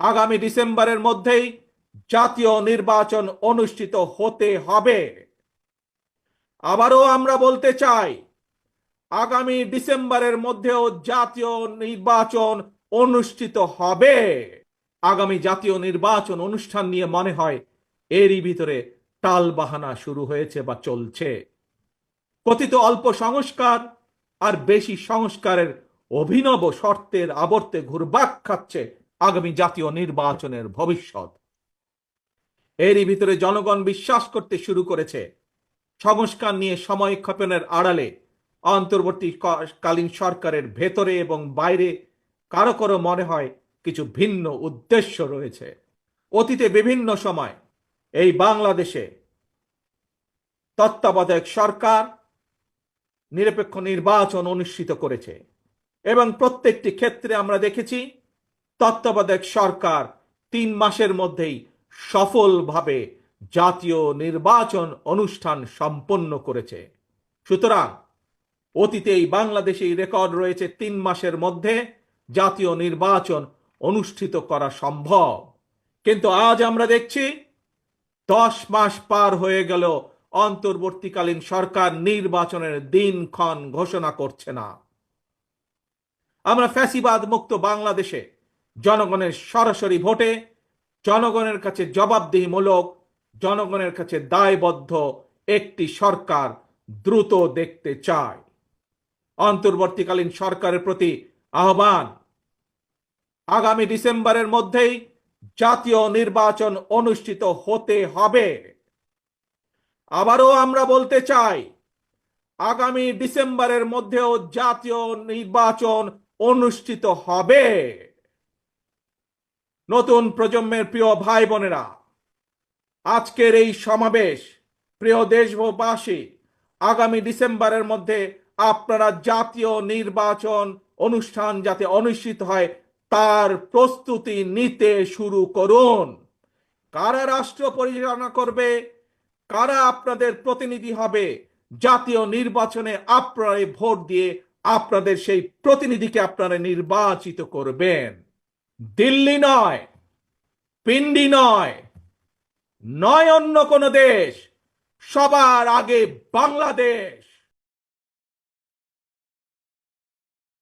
আগামী ডিসেম্বরের মধ্যেই জাতীয় নির্বাচন অনুষ্ঠিত হতে হবে। আবারও আমরা বলতে চাই, আগামী ডিসেম্বরের মধ্যেও জাতীয় নির্বাচন অনুষ্ঠিত হবে। আগামী জাতীয় নির্বাচন অনুষ্ঠান নিয়ে মনে হয় এরই ভিতরে টালবাহানা শুরু হয়েছে বা চলছে। কথিত অল্প সংস্কার আর বেশি সংস্কারের অভিনব শর্তের আবর্তে ঘুরপাক খাচ্ছে আগামী জাতীয় নির্বাচনের ভবিষ্যৎ। এরই ভিতরে জনগণ বিশ্বাস করতে শুরু করেছে সংস্কার নিয়ে সময়ক্ষেপণের আড়ালে অন্তর্বর্তীকালীন সরকারের ভেতরে এবং বাইরে কারো কারো মনে হয় কিছু ভিন্ন উদ্দেশ্য রয়েছে। অতীতে বিভিন্ন সময় এই বাংলাদেশে তত্ত্বাবধায়ক সরকার নিরপেক্ষ নির্বাচন অনুষ্ঠিত করেছে এবং প্রত্যেকটি ক্ষেত্রে আমরা দেখেছি তত্ত্বাবধায়ক সরকার ৩ মাসের মধ্যেই সফলভাবে জাতীয় নির্বাচন অনুষ্ঠান সম্পন্ন করেছে। সুতরাং অতীতে এই বাংলাদেশে রেকর্ড রয়েছে ৩ মাসের মধ্যে জাতীয় নির্বাচন অনুষ্ঠিত করা সম্ভব। কিন্তু আজ আমরা দেখছি ১০ মাস পার হয়ে গেল, অন্তর্বর্তীকালীন সরকার নির্বাচনের দিনক্ষণ ঘোষণা করছে না। আমরা ফ্যাসিবাদ মুক্ত বাংলাদেশে জনগণের সরাসরি ভোটে জনগণের কাছে জবাবদিহিমূলক, জনগণের কাছে দায়বদ্ধ একটি সরকার দ্রুত দেখতে চায়। অন্তর্বর্তীকালীন সরকারের প্রতি আহ্বান, আগামী ডিসেম্বরের মধ্যেই জাতীয় নির্বাচন অনুষ্ঠিত হতে হবে। আবারও আমরা বলতে চাই, আগামী ডিসেম্বরের মধ্যেও জাতীয় নির্বাচন অনুষ্ঠিত হবে। নতুন প্রজন্মের প্রিয় ভাই বোনেরা, আজকের এই সমাবেশ, প্রিয় দেশবাসী, আগামী ডিসেম্বরের মধ্যে আপনারা জাতীয় নির্বাচন অনুষ্ঠান যাতে অনুষ্ঠিত হয় তার প্রস্তুতি নিতে শুরু করুন। কারা রাষ্ট্র পরিচালনা করবে, কারা আপনাদের প্রতিনিধি হবে, জাতীয় নির্বাচনে আপনারা ভোট দিয়ে আপনাদের সেই প্রতিনিধিকে আপনারা নির্বাচিত করবেন। দিল্লি নয়, পিন্ডি নয়, নয় অন্য কোন দেশ, সবার আগে বাংলাদেশ।